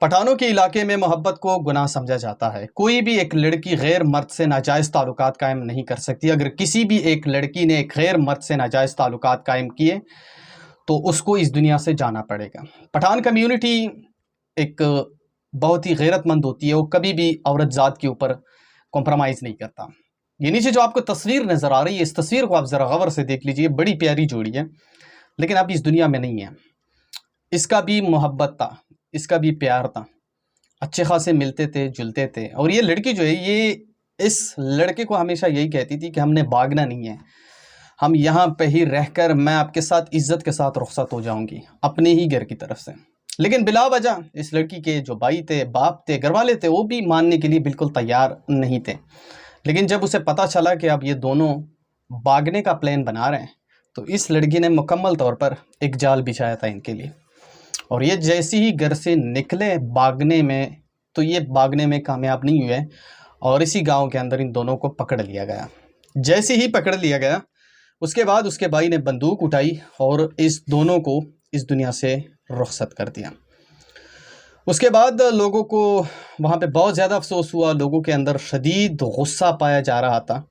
پٹھانوں کے علاقے میں محبت کو گناہ سمجھا جاتا ہے۔ کوئی بھی ایک لڑکی غیر مرد سے ناجائز تعلقات قائم نہیں کر سکتی۔ اگر کسی بھی ایک لڑکی نے ایک غیر مرد سے ناجائز تعلقات قائم کیے تو اس کو اس دنیا سے جانا پڑے گا۔ پٹھان کمیونٹی ایک بہت ہی غیرت مند ہوتی ہے، وہ کبھی بھی عورت ذات کے اوپر کمپرومائز نہیں کرتا۔ یہ نیچے جو آپ کو تصویر نظر آ رہی ہے، اس تصویر کو آپ ذرا غور سے دیکھ لیجئے، بڑی پیاری جوڑی ہے، لیکن اب اس دنیا میں نہیں ہے۔ اس کا بھی محبت تھا، اس کا بھی پیار تھا، اچھے خاصے ملتے تھے جلتے تھے، اور یہ لڑکی جو ہے یہ اس لڑکے کو ہمیشہ یہی کہتی تھی کہ ہم نے بھاگنا نہیں ہے، ہم یہاں پہ ہی رہ کر میں آپ کے ساتھ عزت کے ساتھ رخصت ہو جاؤں گی اپنے ہی گھر کی طرف سے۔ لیکن بلا وجہ اس لڑکی کے جو بھائی تھے، باپ تھے، گھر والے تھے، وہ بھی ماننے کے لیے بالکل تیار نہیں تھے۔ لیکن جب اسے پتہ چلا کہ اب یہ دونوں بھاگنے کا پلان بنا رہے ہیں تو اس لڑکی نے مکمل طور پر ایک جال بچھایا تھا ان کے لیے، اور یہ جیسے ہی گھر سے نکلے بھاگنے میں تو یہ بھاگنے میں کامیاب نہیں ہوئے، اور اسی گاؤں کے اندر ان دونوں کو پکڑ لیا گیا۔ جیسے ہی پکڑ لیا گیا اس کے بعد اس کے بھائی نے بندوق اٹھائی اور اس دونوں کو اس دنیا سے رخصت کر دیا۔ اس کے بعد لوگوں کو وہاں پہ بہت زیادہ افسوس ہوا، لوگوں کے اندر شدید غصہ پایا جا رہا تھا۔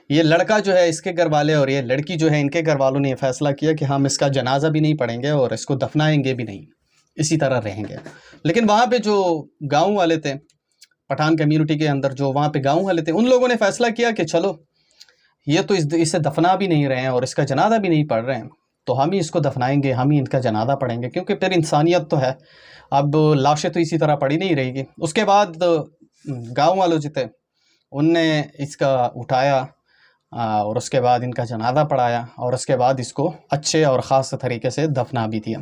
یہ لڑکا جو ہے اس کے گھر والے اور یہ لڑکی جو ہے ان کے گھر والوں نے یہ فیصلہ کیا کہ ہم اس کا جنازہ بھی نہیں پڑھیں گے اور اس کو دفنائیں گے بھی نہیں، اسی طرح رہیں گے۔ لیکن وہاں پہ جو گاؤں والے تھے، پٹھان کمیونٹی کے اندر جو وہاں پہ گاؤں والے تھے، ان لوگوں نے فیصلہ کیا کہ چلو یہ تو اسے دفنا بھی نہیں رہے ہیں اور اس کا جنازہ بھی نہیں پڑھ رہے ہیں، تو ہم ہی اس کو دفنائیں گے، ہم ہی ان کا جنازہ پڑھیں گے، کیونکہ پھر انسانیت تو ہے، اب لاشیں تو اسی طرح پڑی نہیں رہے گی۔ اس کے بعد گاؤں والوں جو تھے ان نے اس کا اٹھایا اور اس کے بعد ان کا جنازہ پڑھایا اور اس کے بعد اس کو اچھے اور خاص طریقے سے دفنا بھی دیا۔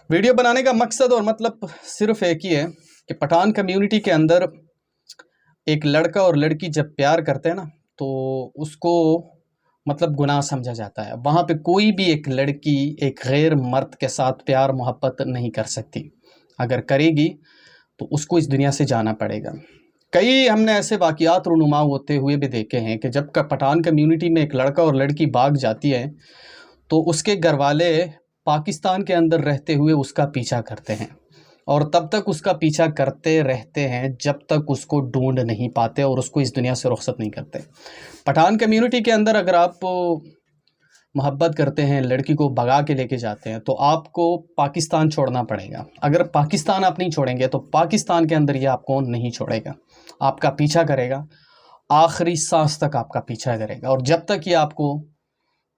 ویڈیو بنانے کا مقصد اور مطلب صرف ایک ہی ہے کہ پٹھان کمیونٹی کے اندر ایک لڑکا اور لڑکی جب پیار کرتے ہیں نا تو اس کو مطلب گناہ سمجھا جاتا ہے۔ وہاں پہ کوئی بھی ایک لڑکی ایک غیر مرد کے ساتھ پیار محبت نہیں کر سکتی، اگر کرے گی تو اس کو اس دنیا سے جانا پڑے گا۔ کئی ہم نے ایسے واقعات رونما ہوتے ہوئے بھی دیکھے ہیں کہ جب پٹھان کمیونٹی میں ایک لڑکا اور لڑکی بھاگ جاتی ہے تو اس کے گھر والے پاکستان کے اندر رہتے ہوئے اس کا پیچھا کرتے ہیں، اور تب تک اس کا پیچھا کرتے رہتے ہیں جب تک اس کو ڈھونڈ نہیں پاتے اور اس کو اس دنیا سے رخصت نہیں کرتے۔ پٹھان کمیونٹی کے اندر اگر آپ محبت کرتے ہیں، لڑکی کو بھگا کے لے کے جاتے ہیں تو آپ کو پاکستان چھوڑنا پڑے گا۔ اگر پاکستان آپ نہیں چھوڑیں گے تو پاکستان کے اندر یہ آپ کو نہیں چھوڑے گا، آپ کا پیچھا کرے گا، آخری سانس تک آپ کا پیچھا کرے گا، اور جب تک یہ آپ کو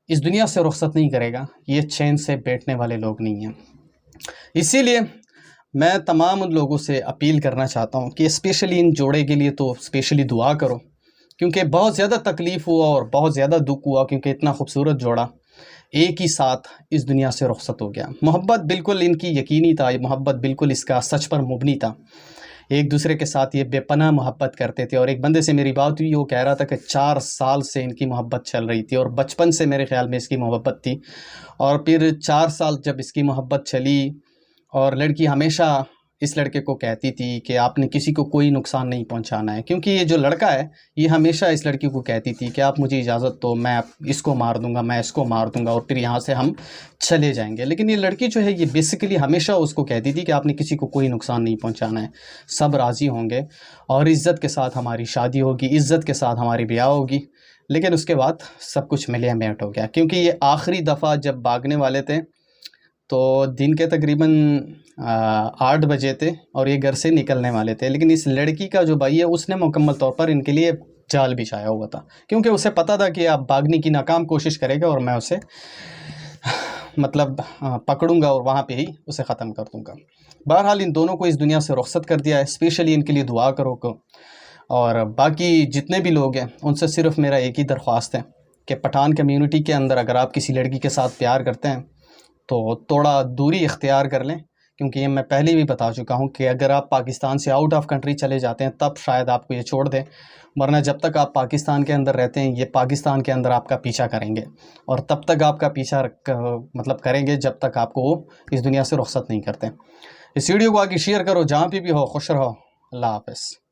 اس دنیا سے رخصت نہیں کرے گا یہ چین سے بیٹھنے والے لوگ نہیں ہیں۔ اسی لیے میں تمام ان لوگوں سے اپیل کرنا چاہتا ہوں کہ اسپیشلی ان جوڑے کے لیے تو اسپیشلی دعا کرو، کیونکہ بہت زیادہ تکلیف ہوا اور بہت زیادہ دکھ ہوا، کیونکہ اتنا خوبصورت جوڑا ایک ہی ساتھ اس دنیا سے رخصت ہو گیا۔ محبت بالکل ان کی یقینی تھا، یہ محبت بالکل اس کا سچ پر مبنی تھا، ایک دوسرے کے ساتھ یہ بے پناہ محبت کرتے تھے۔ اور ایک بندے سے میری بات ہوئی، وہ کہہ رہا تھا کہ 4 سال سے ان کی محبت چل رہی تھی، اور بچپن سے میرے خیال میں اس کی محبت تھی، اور پھر 4 سال جب اس کی محبت چلی اور لڑکی ہمیشہ اس لڑکے کو کہتی تھی کہ آپ نے کسی کو کوئی نقصان نہیں پہنچانا ہے، کیونکہ یہ جو لڑکا ہے یہ ہمیشہ اس لڑکی کو کہتی تھی کہ آپ مجھے اجازت دو، میں اس کو مار دوں گا، میں اس کو مار دوں گا، اور پھر یہاں سے ہم چلے جائیں گے۔ لیکن یہ لڑکی جو ہے یہ بیسیکلی ہمیشہ اس کو کہتی تھی کہ آپ نے کسی کو کوئی نقصان نہیں پہنچانا ہے، سب راضی ہوں گے اور عزت کے ساتھ ہماری شادی ہوگی، عزت کے ساتھ ہماری بیاہ ہوگی۔ لیکن اس کے بعد سب کچھ ملیا میٹ ہو گیا، کیونکہ یہ آخری دفعہ جب بھاگنے والے تھے تو دن کے تقریباً 8 بجے تھے اور یہ گھر سے نکلنے والے تھے، لیکن اس لڑکی کا جو بھائی ہے اس نے مکمل طور پر ان کے لیے جال بچھایا ہوا تھا، کیونکہ اسے پتہ تھا کہ آپ بھاگنے کی ناکام کوشش کرے گا اور میں اسے مطلب پکڑوں گا اور وہاں پہ ہی اسے ختم کر دوں گا۔ بہرحال ان دونوں کو اس دنیا سے رخصت کر دیا ہے، اسپیشلی ان کے لیے دعا کرو کو، اور باقی جتنے بھی لوگ ہیں ان سے صرف میرا ایک ہی درخواست ہے کہ پٹھان کمیونٹی کے اندر اگر آپ کسی لڑکی کے ساتھ پیار کرتے ہیں تو تھوڑا دوری اختیار کر لیں، کیونکہ یہ میں پہلے بھی بتا چکا ہوں کہ اگر آپ پاکستان سے آؤٹ آف کنٹری چلے جاتے ہیں تب شاید آپ کو یہ چھوڑ دیں، ورنہ جب تک آپ پاکستان کے اندر رہتے ہیں یہ پاکستان کے اندر آپ کا پیچھا کریں گے، اور تب تک آپ کا پیچھا مطلب کریں گے جب تک آپ کو وہ اس دنیا سے رخصت نہیں کرتے۔ اس ویڈیو کو آگے شیئر کرو، جہاں پہ بھی ہو خوش رہو، اللہ حافظ۔